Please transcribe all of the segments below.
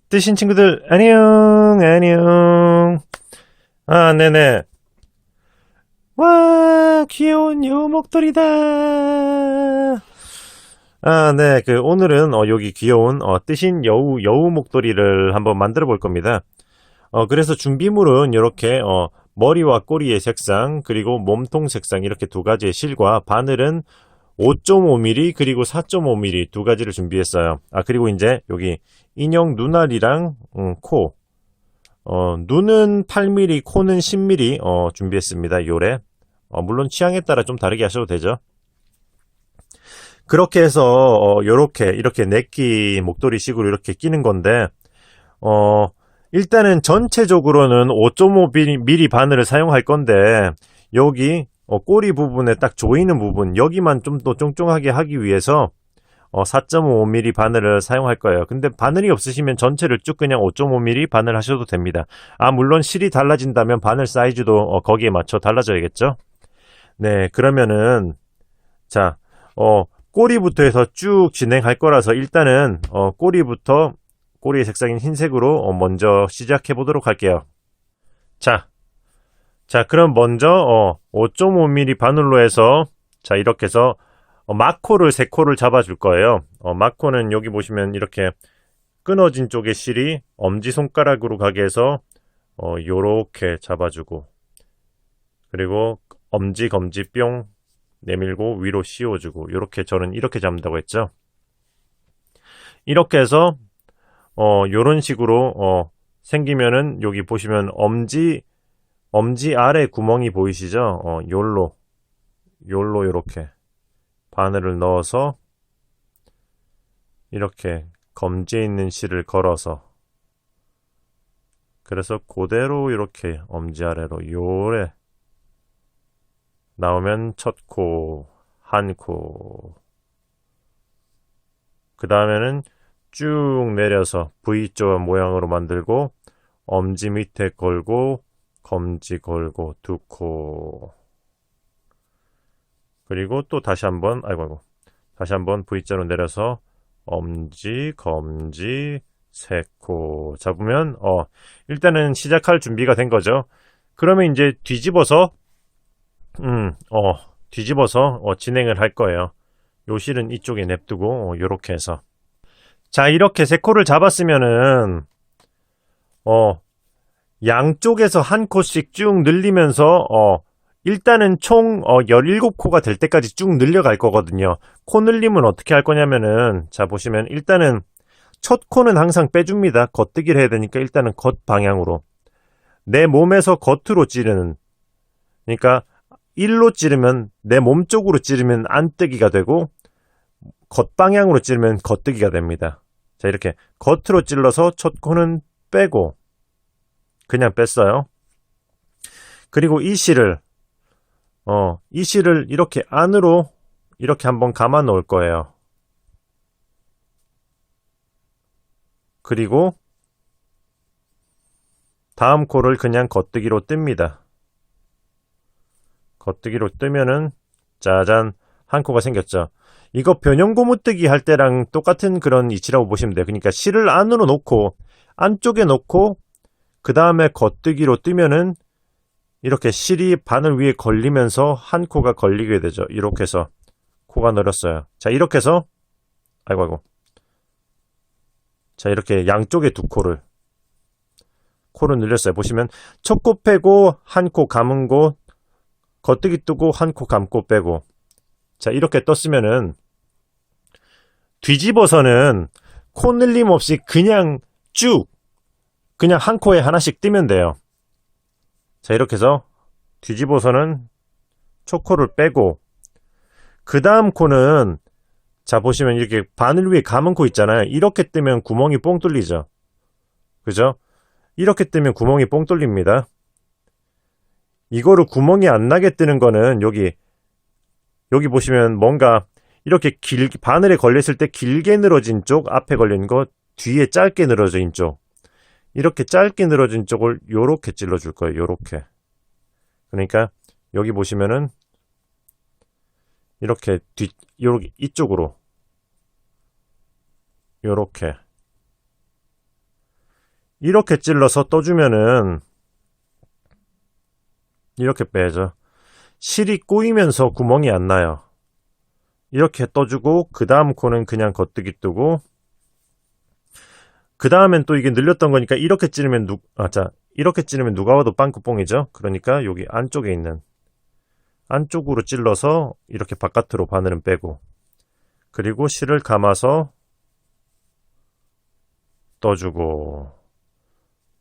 뜨신 친구들, 안녕, 안녕. 아, 네네. 와, 귀여운 여우 목도리다. 아, 네. 오늘은, 여기 귀여운, 뜨신 여우 목도리를 한번 만들어 볼 겁니다. 그래서 준비물은 이렇게, 머리와 꼬리의 색상, 그리고 몸통 색상, 이렇게 두 가지의 실과 바늘은 5.5mm, 그리고 4.5mm 두 가지를 준비했어요. 아, 그리고 이제 여기 인형 눈알이랑, 코, 눈은 8mm, 코는 10mm 준비했습니다. 요래. 물론 취향에 따라 좀 다르게 하셔도 되죠. 그렇게 해서 요렇게 이렇게 내끼 목도리 식으로 이렇게 끼는 건데 어, 일단은 전체적으로는 5.5mm 바늘을 사용할 건데 여기 꼬리 부분에 딱 조이는 부분 여기만 좀 더 쫑쫑하게 하기 위해서 4.5mm 바늘을 사용할 거예요. 근데 바늘이 없으시면 전체를 쭉 그냥 5.5mm 바늘 하셔도 됩니다. 아, 물론 실이 달라진다면 바늘 사이즈도 거기에 맞춰 달라져야겠죠? 네, 그러면은 자, 꼬리부터 해서 쭉 진행할 거라서 일단은 꼬리부터 꼬리의 색상인 흰색으로 먼저 시작해 보도록 할게요. 자, 그럼 먼저 5.5mm 바늘로 해서 자, 이렇게 해서 마코를 3코를 잡아줄 거예요. 마코는 여기 보시면 이렇게 끊어진 쪽의 실이 엄지손가락으로 가게 해서 요렇게 잡아주고 그리고 엄지 검지 뿅 내밀고 위로 씌워주고 요렇게 저는 이렇게 잡는다고 했죠. 이렇게 해서 요런 식으로 생기면은 여기 보시면 엄지 아래 구멍이 보이시죠? 요렇게 바늘을 넣어서 이렇게 검지에 있는 실을 걸어서 그래서 그대로 이렇게 엄지 아래로 요래 나오면 첫 코, 한 코. 그 다음에는 쭉 내려서 V자 모양으로 만들고 엄지 밑에 걸고 검지 걸고 두 코. 그리고 또 다시 한번 다시 한번 V자로 내려서 엄지, 검지, 세 코 잡으면 일단은 시작할 준비가 된 거죠. 그러면 이제 음, 어, 뒤집어서 진행을 할 거예요. 요 실은 이쪽에 냅두고 요렇게 해서 자 이렇게 세 코를 잡았으면은 어, 양쪽에서 한 코씩 쭉 늘리면서 일단은 총 17코가 될 때까지 쭉 늘려갈 거거든요. 코 늘림은 어떻게 할 거냐면은 자 보시면 일단은 첫 코는 항상 빼줍니다. 겉뜨기를 해야 되니까 일단은 겉 방향으로 내 몸에서 겉으로 찌르는 그러니까 1로 찌르면 내 몸 쪽으로 찌르면 안뜨기가 되고 겉방향으로 찌르면 겉뜨기가 됩니다. 자 이렇게 겉으로 찔러서 첫 코는 빼고 그냥 뺐어요. 그리고 이 실을 이렇게 안으로 이렇게 한번 감아 놓을 거예요. 그리고 다음 코를 그냥 겉뜨기로 뜹니다. 겉뜨기로 뜨면은 짜잔 한 코가 생겼죠. 이거 변형 고무뜨기 할 때랑 똑같은 그런 이치라고 보시면 돼요. 그러니까 실을 안으로 놓고 안쪽에 놓고 그 다음에 겉뜨기로 뜨면은 이렇게 실이 바늘 위에 걸리면서 한 코가 걸리게 되죠. 이렇게 해서 코가 늘었어요. 자 이렇게 해서 아이고 자 이렇게 양쪽에 두 코를 늘렸어요. 보시면 첫 코 빼고 한 코 감은 거 겉뜨기 뜨고 한 코 감고 빼고 자 이렇게 떴으면은 뒤집어서는 코 늘림 없이 그냥 한 코에 하나씩 뜨면 돼요. 자 이렇게 해서 뒤집어서는 첫 코를 빼고 그 다음 코는 자 보시면 이렇게 바늘 위에 감은 코 있잖아요. 이렇게 뜨면 구멍이 뽕 뚫리죠. 그죠? 이렇게 뜨면 구멍이 뽕 뚫립니다. 이거를 구멍이 안 나게 뜨는 거는 여기 보시면 뭔가 이렇게 바늘에 걸렸을 때 길게 늘어진 쪽 앞에 걸린 거 뒤에 짧게 늘어진 쪽 이렇게 짧게 늘어진 쪽을 요렇게 찔러줄 거예요. 요렇게 그러니까 여기 보시면은 이렇게 요렇게 이쪽으로 요렇게 이렇게 찔러서 떠주면은 이렇게 빼죠. 실이 꼬이면서 구멍이 안 나요. 이렇게 떠주고 그 다음 코는 그냥 겉뜨기 뜨고 그 다음엔 또 이게 늘렸던 거니까 이렇게 찌르면 이렇게 찌르면 누가 봐도 빵꾸뽕이죠. 그러니까 여기 안쪽에 있는 안쪽으로 찔러서 이렇게 바깥으로 바늘은 빼고 그리고 실을 감아서 떠주고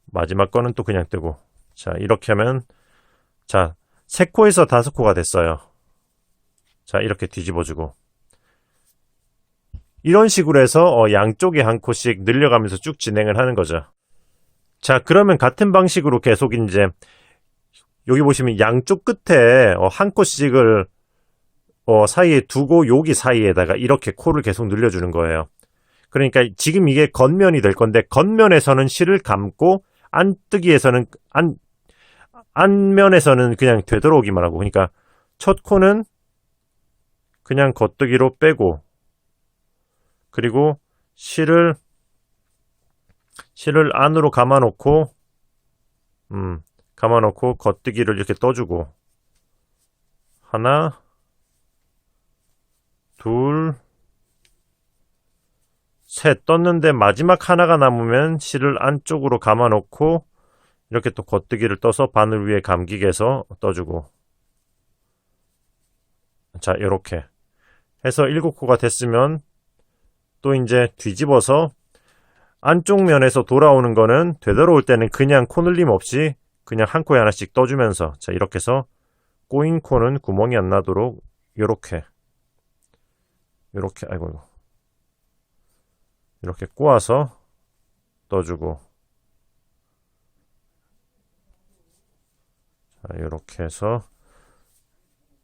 마지막 거는 또 그냥 뜨고 자 이렇게 하면 자 3코에서 5코가 됐어요. 자 이렇게 뒤집어주고 이런 식으로 해서 양쪽에 한 코씩 늘려가면서 쭉 진행을 하는 거죠. 자 그러면 같은 방식으로 계속 이제 여기 보시면 양쪽 끝에 한 코씩을 사이에 두고 여기 사이에다가 이렇게 코를 계속 늘려주는 거예요. 그러니까 지금 이게 겉면이 될 건데 겉면에서는 실을 감고 안뜨기에서는 안면에서는 그냥 되돌아오기만 하고 그러니까 첫 코는 그냥 겉뜨기로 빼고 그리고 실을 안으로 감아놓고 겉뜨기를 이렇게 떠주고 하나 둘 셋 떴는데 마지막 하나가 남으면 실을 안쪽으로 감아놓고 이렇게 또 겉뜨기를 떠서 바늘 위에 감기게 해서 떠주고 자 이렇게 해서 7코가 됐으면 또 이제 뒤집어서 안쪽 면에서 돌아오는 거는 되돌아올 때는 그냥 코 늘림 없이 그냥 한 코에 하나씩 떠주면서 자 이렇게 해서 꼬인 코는 구멍이 안 나도록 요렇게 아이고 이렇게 꼬아서 떠주고 자 이렇게 해서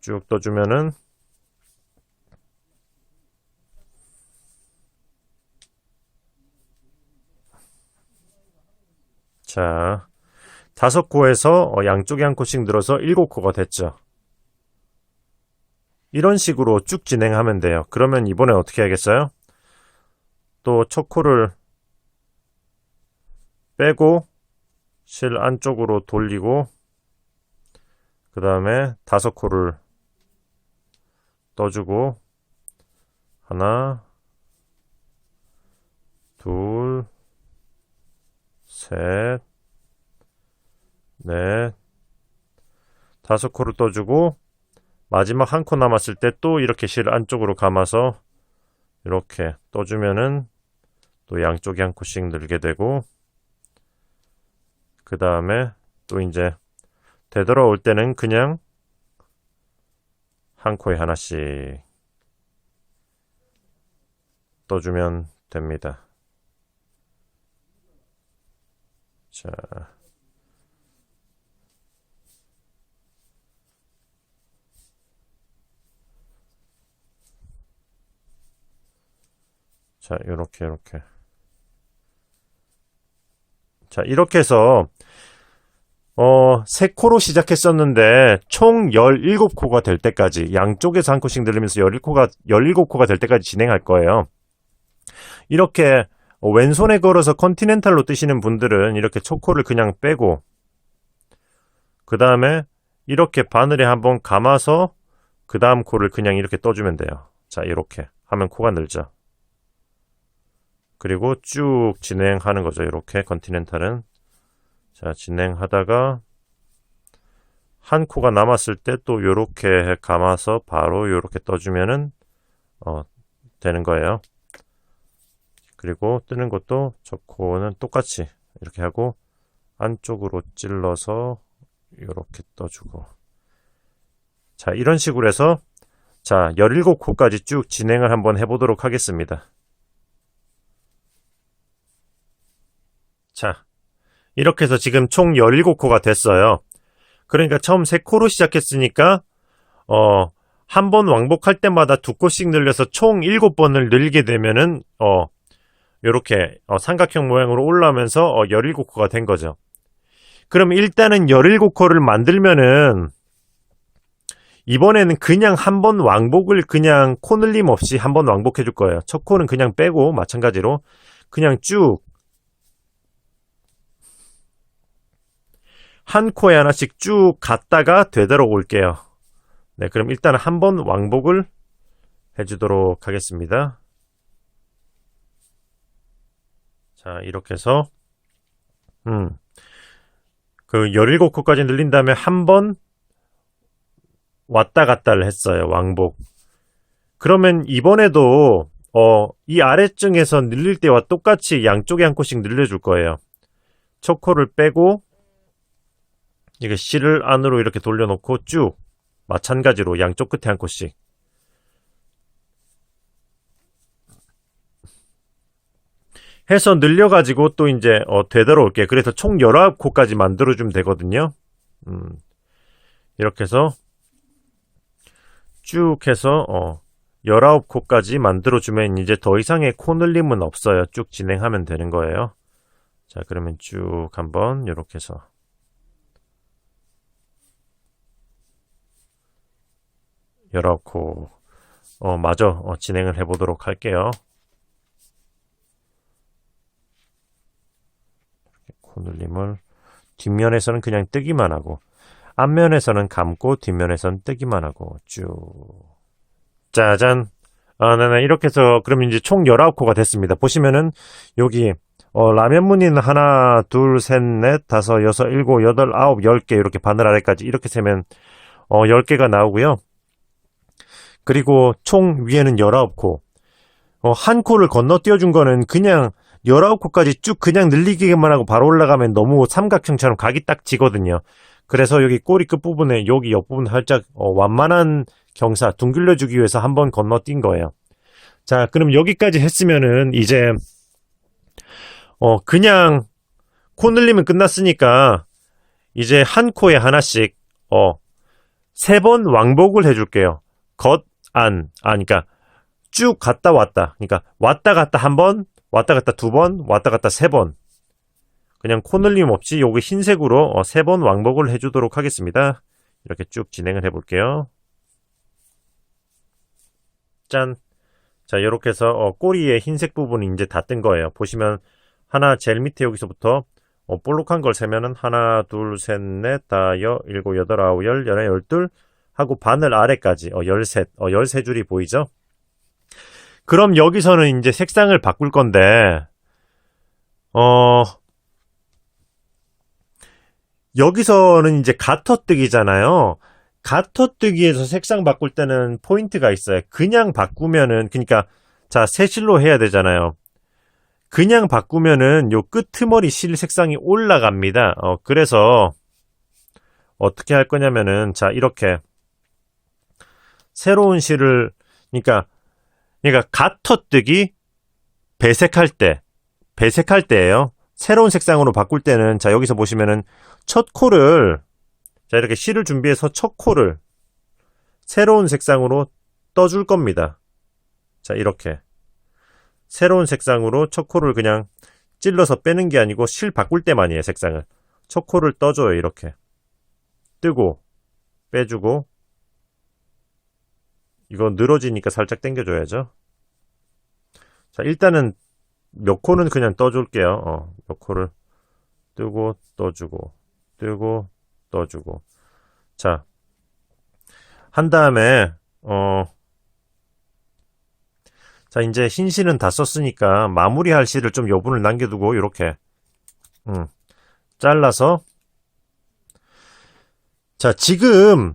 쭉 떠주면은 자 5코에서 양쪽에 한 코씩 늘어서 7코가 됐죠. 이런 식으로 쭉 진행하면 돼요. 그러면 이번엔 어떻게 하겠어요? 또 첫 코를 빼고 실 안쪽으로 돌리고 그 다음에 5코를 떠주고 하나 둘 셋 넷 5코를 떠주고 마지막 한 코 남았을 때 또 이렇게 실 안쪽으로 감아서 이렇게 떠주면은 또 양쪽에 한 코씩 늘게 되고 그 다음에 또 이제 되돌아올 때는 그냥 한 코에 하나씩 떠주면 됩니다. 자, 요렇게. 자, 이렇게 해서, 3코로 시작했었는데, 총 17코가 될 때까지, 양쪽에서 한 코씩 늘리면서 17코가 될 때까지 진행할 거예요. 이렇게, 왼손에 걸어서 컨티넨탈로 뜨시는 분들은 이렇게 첫 코를 그냥 빼고, 그 다음에 이렇게 바늘에 한번 감아서, 그 다음 코를 그냥 이렇게 떠주면 돼요. 자, 이렇게 하면 코가 늘죠. 그리고 쭉 진행하는 거죠. 이렇게 컨티넨탈은 자 진행하다가 한 코가 남았을 때 또 이렇게 감아서 바로 이렇게 떠주면은 되는 거예요. 그리고 뜨는 것도 저 코는 똑같이 이렇게 하고 안쪽으로 찔러서 이렇게 떠주고 자 이런 식으로 해서 자 17코까지 쭉 진행을 한번 해보도록 하겠습니다. 자, 이렇게 해서 지금 총 17코가 됐어요. 그러니까 처음 3코로 시작했으니까 한 번 왕복할 때마다 2코씩 늘려서 총 7번을 늘게 되면은 요렇게 삼각형 모양으로 올라오면서 17코가 된 거죠. 그럼 일단은 17코를 만들면은 이번에는 그냥 한 번 왕복을 그냥 코 늘림 없이 한 번 왕복해 줄 거예요. 첫 코는 그냥 빼고 마찬가지로 그냥 쭉 한 코에 하나씩 쭉 갔다가 되돌아올게요. 네, 그럼 일단 한번 왕복을 해주도록 하겠습니다. 자, 이렇게 해서 그 17코까지 늘린 다음에 한 번 왔다 갔다를 했어요. 왕복. 그러면 이번에도 이 아래층에서 늘릴 때와 똑같이 양쪽에 한 코씩 늘려줄 거예요. 첫 코를 빼고 이게 실을 안으로 이렇게 돌려놓고 쭉 마찬가지로 양쪽 끝에 한 코씩 해서 늘려가지고 또 이제 되돌아올게요. 그래서 총 19코까지 만들어주면 되거든요. 이렇게 해서 쭉 해서 19코까지 만들어주면 이제 더 이상의 코 늘림은 없어요. 쭉 진행하면 되는 거예요. 자, 그러면 쭉 한번 이렇게 해서 열어놓고 마저 진행을 해보도록 할게요. 코 늘림을 뒷면에서는 그냥 뜨기만 하고 앞면에서는 감고 뒷면에서는 뜨기만 하고 쭉 짜잔. 네네. 이렇게 해서 그러면 이제 총 19코가 됐습니다. 보시면은 여기 라면 무늬는 하나, 둘, 셋, 넷, 다섯, 여섯, 일곱, 여덟, 아홉, 10개 이렇게 바늘 아래까지 이렇게 세면 10개가 나오고요. 그리고 총 위에는 19코. 한 코를 건너뛰어 준 거는 그냥 19코까지 쭉 그냥 늘리기만 하고 바로 올라가면 너무 삼각형처럼 각이 딱 지거든요. 그래서 여기 꼬리 끝부분에 여기 옆부분 살짝 완만한 경사 둥글려 주기 위해서 한번 건너뛴 거예요. 자, 그럼 여기까지 했으면은 이제 그냥 코 늘리면 끝났으니까 이제 한 코에 하나씩 3번 왕복을 해줄게요. 그러니까 쭉 갔다 왔다. 그러니까 왔다 갔다 한 번, 왔다 갔다 2번, 왔다 갔다 3번. 그냥 코 늘림 없이 요거 흰색으로 3번 왕복을 해주도록 하겠습니다. 이렇게 쭉 진행을 해볼게요. 짠. 자, 이렇게 해서 꼬리의 흰색 부분이 이제 다 뜬 거예요. 보시면 하나 제일 밑에 여기서부터 볼록한 걸 세면은 하나, 둘, 셋, 넷, 다, 일곱, 여덟, 아홉, 열, 열하나, 열둘 하고 바늘 아래까지 13줄이 보이죠? 그럼 여기서는 이제 색상을 바꿀 건데 여기서는 이제 가터뜨기잖아요. 가터뜨기에서 색상 바꿀 때는 포인트가 있어요. 그냥 바꾸면은 그러니까 자, 새실로 해야 되잖아요. 그냥 바꾸면은 요 끄트머리 실 색상이 올라갑니다. 그래서 어떻게 할 거냐면은 자, 이렇게 새로운 실을 그러니까 가터뜨기 배색할 때예요. 새로운 색상으로 바꿀 때는 자, 여기서 보시면은 첫 코를 자, 이렇게 실을 준비해서 첫 코를 새로운 색상으로 떠줄 겁니다. 자, 이렇게 새로운 색상으로 첫 코를 그냥 찔러서 빼는 게 아니고 실 바꿀 때만이에요. 색상을 첫 코를 떠줘요. 이렇게 뜨고 빼주고 이거 늘어지니까 살짝 당겨줘야죠. 자, 일단은 몇 코는 그냥 떠줄게요. 몇 코를 뜨고 떠주고 뜨고 떠주고 자, 한 다음에 자, 이제 흰 실은 다 썼으니까 마무리할 실을 좀 여분을 남겨두고 이렇게 잘라서 자, 지금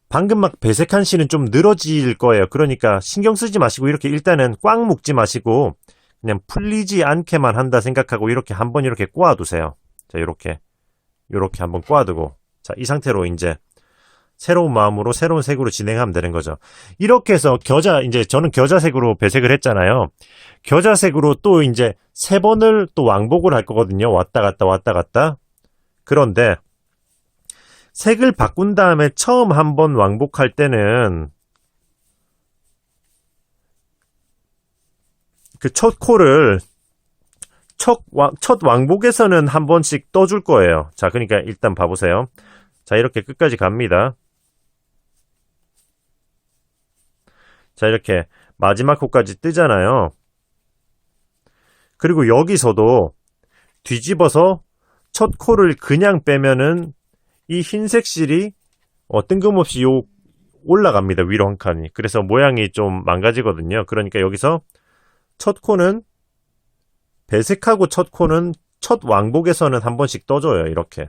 방금 막 배색한 실은 좀 늘어질 거예요. 그러니까 신경 쓰지 마시고 이렇게 일단은 꽉 묶지 마시고 그냥 풀리지 않게만 한다 생각하고 이렇게 한번 이렇게 꼬아두세요. 자, 이렇게 한번 꼬아두고 자, 이 상태로 이제 새로운 마음으로 새로운 색으로 진행하면 되는 거죠. 이렇게 해서 이제 저는 겨자색으로 배색을 했잖아요. 겨자색으로 또 이제 3번을 또 왕복을 할 거거든요. 왔다 갔다 왔다 갔다. 그런데 색을 바꾼 다음에 처음 한번 왕복할 때는 그 첫 코를 첫 왕복에서는 한 번씩 떠줄 거예요. 자, 그러니까 일단 봐보세요. 자, 이렇게 끝까지 갑니다. 자, 이렇게 마지막 코까지 뜨잖아요. 그리고 여기서도 뒤집어서 첫 코를 그냥 빼면은 이 흰색 실이 뜬금없이 올라갑니다. 위로 한 칸이. 그래서 모양이 좀 망가지거든요. 그러니까 여기서 첫 코는 배색하고 첫 코는 첫 왕복에서는 한 번씩 떠줘요. 이렇게.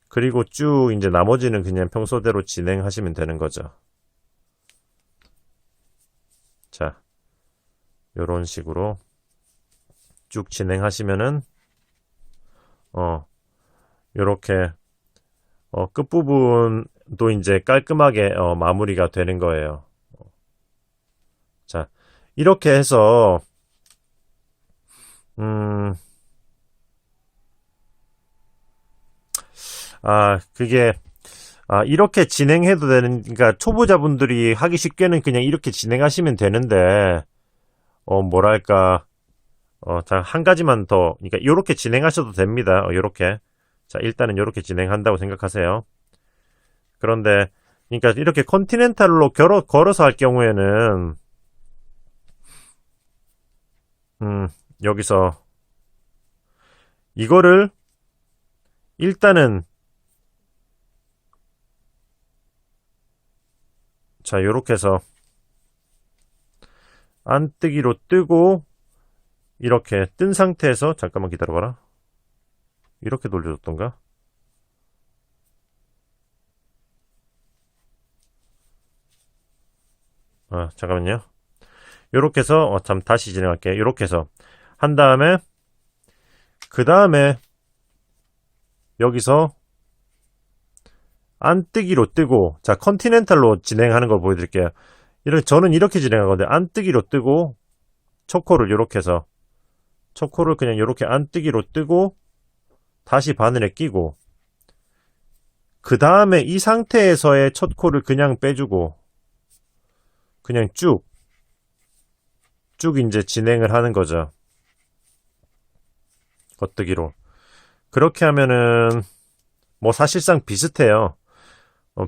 그리고 쭉 이제 나머지는 그냥 평소대로 진행하시면 되는 거죠. 자, 요런 식으로 쭉 진행하시면은 요렇게 끝부분도 이제 깔끔하게 마무리가 되는 거예요. 자, 이렇게 해서 이렇게 진행해도 되는, 그러니까 초보자분들이 하기 쉽게는 그냥 이렇게 진행하시면 되는데, 뭐랄까, 자, 한 가지만 더, 그러니까 이렇게 진행하셔도 됩니다. 요렇게. 자, 일단은 이렇게 진행한다고 생각하세요. 그런데, 그러니까 이렇게 컨티넨탈로 걸어서 할 경우에는, 여기서, 이거를, 일단은, 자, 요렇게 해서, 안뜨기로 뜨고, 이렇게 뜬 상태에서, 잠깐만 기다려봐라. 이렇게 돌려줬던가? 잠깐만요. 요렇게 해서, 참, 다시 진행할게요. 요렇게 해서, 한 다음에, 그 다음에, 여기서, 안뜨기로 뜨고, 자, 컨티넨탈로 진행하는 걸 보여드릴게요. 저는 이렇게 진행하거든요. 안뜨기로 뜨고, 초코를 요렇게 해서, 초코를 그냥 요렇게 안뜨기로 뜨고, 다시 바늘에 끼고, 그 다음에 이 상태에서의 첫 코를 그냥 빼주고, 그냥 쭉 이제 진행을 하는 거죠. 겉뜨기로. 그렇게 하면은, 뭐 사실상 비슷해요.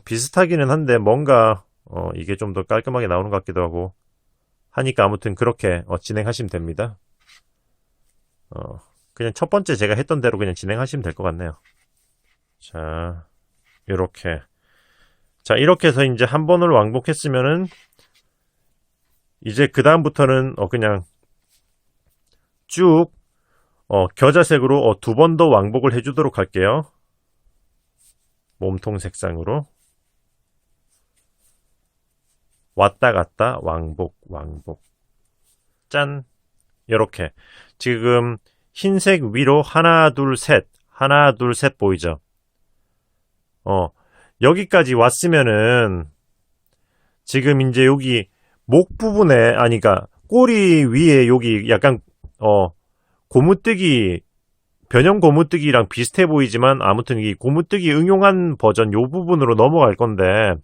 비슷하기는 한데, 뭔가, 이게 좀 더 깔끔하게 나오는 것 같기도 하고, 하니까 아무튼 그렇게 진행하시면 됩니다. 그냥 첫 번째 제가 했던 대로 그냥 진행하시면 될 것 같네요. 자, 요렇게. 자, 이렇게 해서 이제 한 번을 왕복했으면은, 이제 그 다음부터는 그냥 쭉 겨자색으로 두 번 더 왕복을 해주도록 할게요. 몸통 색상으로 왔다 갔다 왕복 짠. 요렇게 지금 흰색 위로 하나 둘 셋 보이죠? 여기까지 왔으면은 지금 이제 여기 목 부분에 그러니까 꼬리 위에 여기 약간 고무뜨기 변형 고무뜨기랑 비슷해 보이지만 아무튼 이 고무뜨기 응용한 버전 요 부분으로 넘어갈 건데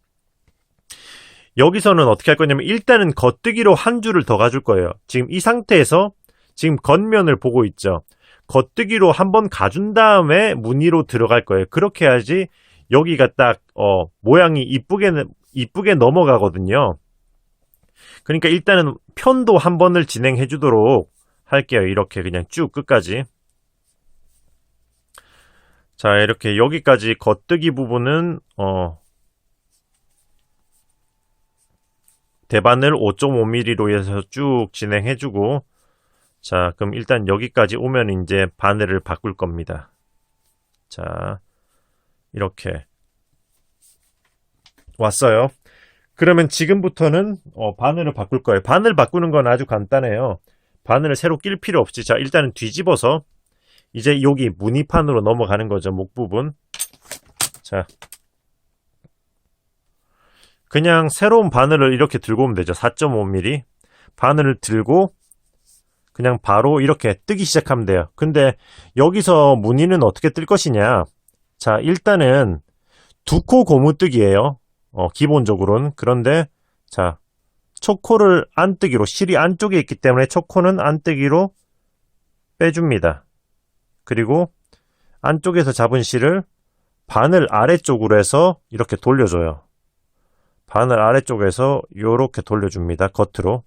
여기서는 어떻게 할 거냐면 일단은 겉뜨기로 한 줄을 더 가줄 거예요. 지금 이 상태에서 지금 겉면을 보고 있죠. 겉뜨기로 한번 가준 다음에 무늬로 들어갈 거예요. 그렇게 해야지 여기가 딱 모양이 이쁘게 넘어가거든요. 그러니까 일단은 편도 한 번을 진행해 주도록 할게요. 이렇게 그냥 쭉 끝까지. 자, 이렇게 여기까지 겉뜨기 부분은 대바늘 5.5mm로 해서 쭉 진행해주고, 자, 그럼 일단 여기까지 오면 이제 바늘을 바꿀 겁니다. 자, 이렇게 왔어요. 그러면 지금부터는 바늘을 바꿀 거예요. 바늘 바꾸는 건 아주 간단해요. 바늘을 새로 낄 필요 없이, 자, 일단은 뒤집어서 이제 여기 무늬판으로 넘어가는 거죠. 목 부분. 자, 그냥 새로운 바늘을 이렇게 들고 오면 되죠. 4.5mm 바늘을 들고 그냥 바로 이렇게 뜨기 시작하면 돼요. 근데 여기서 무늬는 어떻게 뜰 것이냐. 자, 일단은 두 코 고무뜨기예요. 기본적으로는. 그런데 자, 첫 코를 안뜨기로, 실이 안쪽에 있기 때문에 첫 코는 안뜨기로 빼줍니다. 그리고 안쪽에서 잡은 실을 바늘 아래쪽으로 해서 이렇게 돌려줘요. 바늘 아래쪽에서 이렇게 돌려줍니다. 겉으로.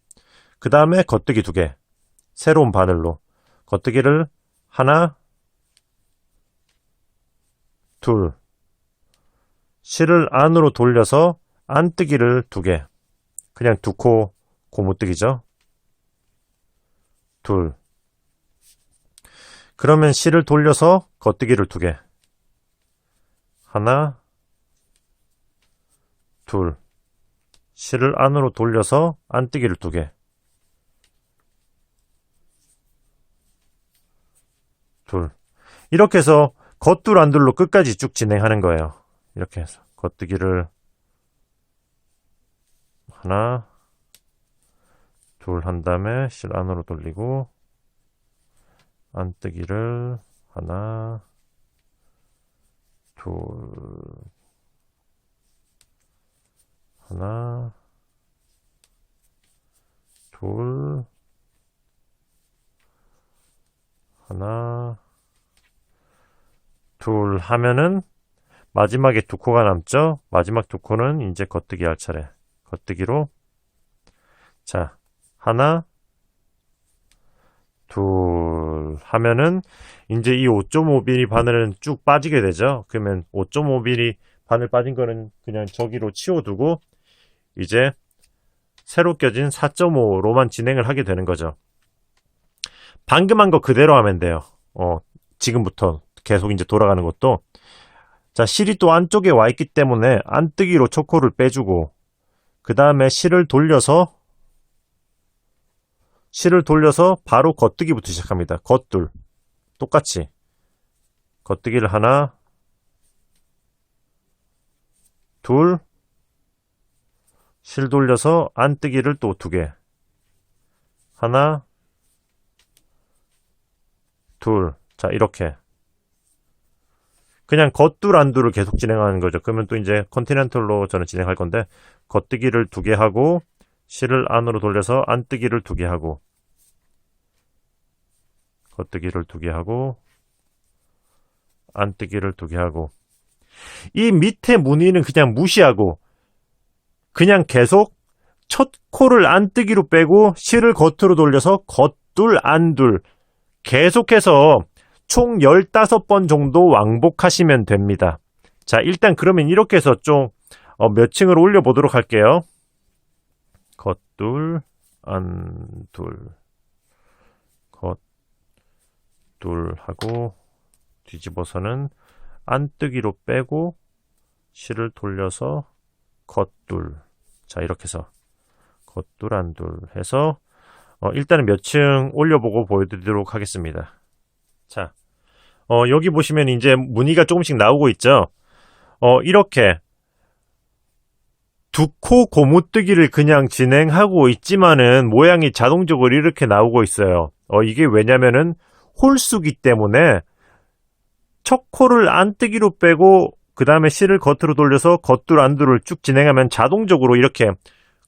그 다음에 겉뜨기 2개. 새로운 바늘로. 겉뜨기를 하나, 둘, 실을 안으로 돌려서 안뜨기를 2개. 그냥 2코 고무뜨기죠. 둘. 그러면 실을 돌려서 겉뜨기를 2개. 하나, 둘. 실을 안으로 돌려서 안뜨기를 2개. 둘. 이렇게 해서 겉둘 안둘로 끝까지 쭉 진행하는 거예요. 이렇게 해서 겉뜨기를 하나, 둘 한 다음에 실 안으로 돌리고 안뜨기를 하나, 둘, 하나, 둘, 하나, 둘 하면은 마지막에 2코가 남죠? 마지막 2코는 이제 겉뜨기 할 차례. 겉뜨기로 자, 하나, 둘 하면은 이제 이 5.5mm 바늘은 쭉 빠지게 되죠. 그러면 5.5mm 바늘 빠진 거는 그냥 저기로 치워두고 이제 새로 껴진 4.5로만 진행을 하게 되는 거죠. 방금 한 거 그대로 하면 돼요. 지금부터 계속 이제 돌아가는 것도 자, 실이 또 안쪽에 와 있기 때문에 안뜨기로 초코를 빼주고 그 다음에 실을 돌려서 바로 겉뜨기부터 시작합니다. 겉둘 똑같이 겉뜨기를 하나, 둘, 실 돌려서 안뜨기를 또 2개. 하나, 둘. 자, 이렇게 그냥 겉둘 안둘을 계속 진행하는 거죠. 그러면 또 이제 컨티넨탈로 저는 진행할 건데 겉뜨기를 2개 하고 실을 안으로 돌려서 안뜨기를 2개 하고 겉뜨기를 2개 하고 안뜨기를 2개 하고 이 밑에 무늬는 그냥 무시하고 그냥 계속 첫 코를 안뜨기로 빼고 실을 겉으로 돌려서 겉둘 안둘 계속해서 총 15번 정도 왕복하시면 됩니다. 자, 일단 그러면 이렇게 해서 좀 몇 층을 올려보도록 할게요. 겉둘 안둘 겉둘 하고 뒤집어서는 안뜨기로 빼고 실을 돌려서 겉둘. 자, 이렇게 해서 겉둘 안둘 해서 일단은 몇 층 올려보고 보여드리도록 하겠습니다. 자, 여기 보시면 이제 무늬가 조금씩 나오고 있죠. 이렇게 2코 고무뜨기를 그냥 진행하고 있지만은 모양이 자동적으로 이렇게 나오고 있어요. 이게 왜냐면은 홀수기 때문에 첫 코를 안뜨기로 빼고 그 다음에 실을 겉으로 돌려서 겉둘 안둘을 쭉 진행하면 자동적으로 이렇게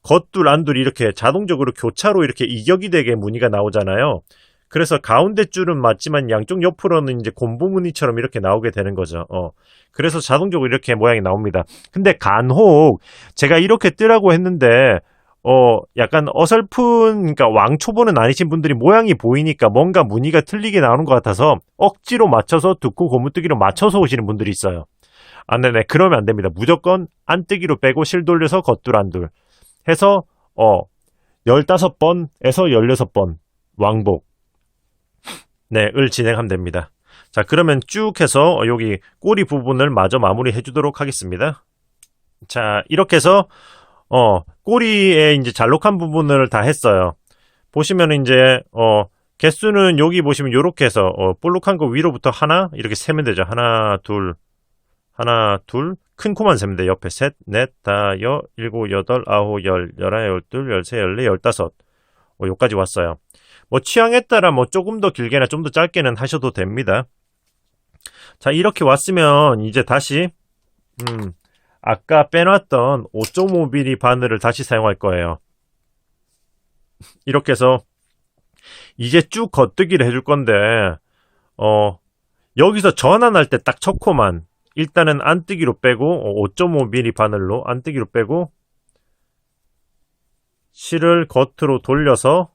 겉둘 안둘이 이렇게 자동적으로 교차로 이렇게 이격이 되게 무늬가 나오잖아요. 그래서 가운데 줄은 맞지만 양쪽 옆으로는 이제 곰보 무늬처럼 이렇게 나오게 되는 거죠. 그래서 자동적으로 이렇게 모양이 나옵니다. 근데 간혹 제가 이렇게 뜨라고 했는데 약간 어설픈, 그러니까 왕초보는 아니신 분들이 모양이 보이니까 뭔가 무늬가 틀리게 나오는 것 같아서 억지로 맞춰서 2코 고무뜨기로 맞춰서 오시는 분들이 있어요. 네네. 그러면 안 됩니다. 무조건 안뜨기로 빼고 실 돌려서 겉둘 안둘 해서 15번에서 16번 왕복 을 진행하면 됩니다. 자, 그러면 쭉 해서 여기 꼬리 부분을 마저 마무리 해주도록 하겠습니다. 자, 이렇게 해서 꼬리에 이제 잘록한 부분을 다 했어요. 보시면 이제 개수는 여기 보시면 이렇게 해서 볼록한 거 위로부터 하나 이렇게 세면 되죠. 하나, 둘, 큰 코만 세면 돼요. 옆에 셋, 넷, 다, 일곱, 여덟, 아홉, 열, 열하나, 열둘, 열세, 열네, 열다섯. 여기까지 왔어요. 뭐 취향에 따라 뭐 조금 더 길게나 좀 더 짧게는 하셔도 됩니다. 자, 이렇게 왔으면 이제 다시 아까 빼놨던 5.5mm 바늘을 다시 사용할 거예요. 이렇게 해서 이제 쭉 겉뜨기를 해줄 건데 여기서 전환할 때 딱 첫 코만 일단은 안뜨기로 빼고 5.5mm 바늘로 안뜨기로 빼고 실을 겉으로 돌려서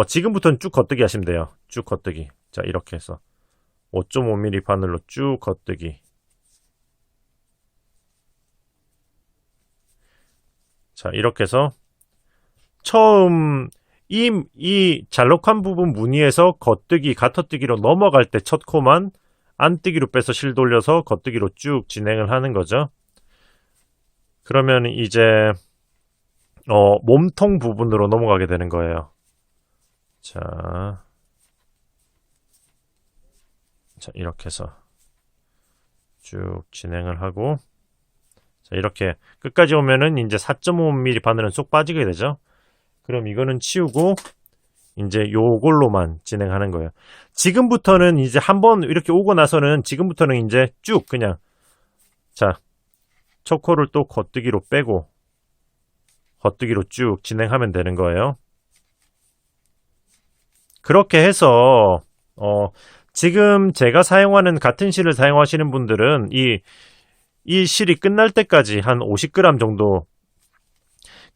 지금부터는 쭉 겉뜨기 하시면 돼요. 쭉 겉뜨기. 자, 이렇게 해서 5.5mm 바늘로 쭉 겉뜨기. 자, 이렇게 해서 처음 이 잘록한 부분 무늬에서 겉뜨기, 가터뜨기로 넘어갈 때 첫 코만 안뜨기로 빼서 실 돌려서 겉뜨기로 쭉 진행을 하는 거죠. 그러면 이제 몸통 부분으로 넘어가게 되는 거예요. 자, 이렇게 해서 쭉 진행을 하고, 자, 이렇게 끝까지 오면은 이제 4.5mm 바늘은 쏙 빠지게 되죠. 그럼 이거는 치우고 이제 요걸로만 진행하는 거예요. 지금부터는 이제 한번 이렇게 오고 나서는 지금부터는 이제 쭉 그냥, 자, 첫 코를 또 겉뜨기로 빼고 겉뜨기로 쭉 진행하면 되는 거예요. 그렇게 해서 지금 제가 사용하는 같은 실을 사용하시는 분들은 이 실이 끝날 때까지 한 50g 정도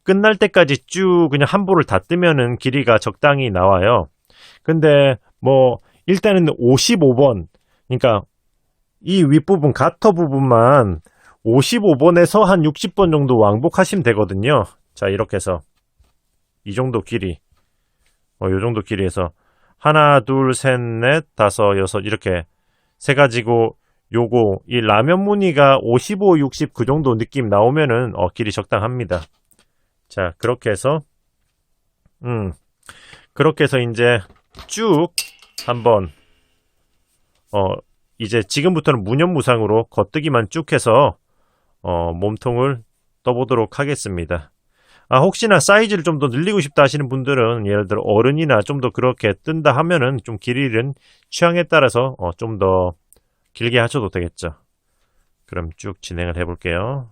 끝날 때까지 쭉 그냥 한 볼을 다 뜨면은 길이가 적당히 나와요. 근데 뭐 일단은 55번, 그러니까 이 윗부분 가터 부분만 55번에서 한 60번 정도 왕복하시면 되거든요. 자, 이렇게 해서 이 정도 길이, 요 정도 길이에서 하나, 둘, 셋, 넷, 다섯, 여섯 이렇게 세 가지고 요거 이 라면 무늬가 55, 60 그 정도 느낌 나오면은 길이 적당합니다. 자, 그렇게 해서 이제 쭉 한번 이제 지금부터는 무념무상으로 겉뜨기만 쭉 해서 몸통을 떠보도록 하겠습니다. 혹시나 사이즈를 좀 더 늘리고 싶다 하시는 분들은 예를 들어 어른이나 좀 더 그렇게 뜬다 하면은 좀 길이는 취향에 따라서 좀 더 길게 하셔도 되겠죠. 그럼 쭉 진행을 해볼게요.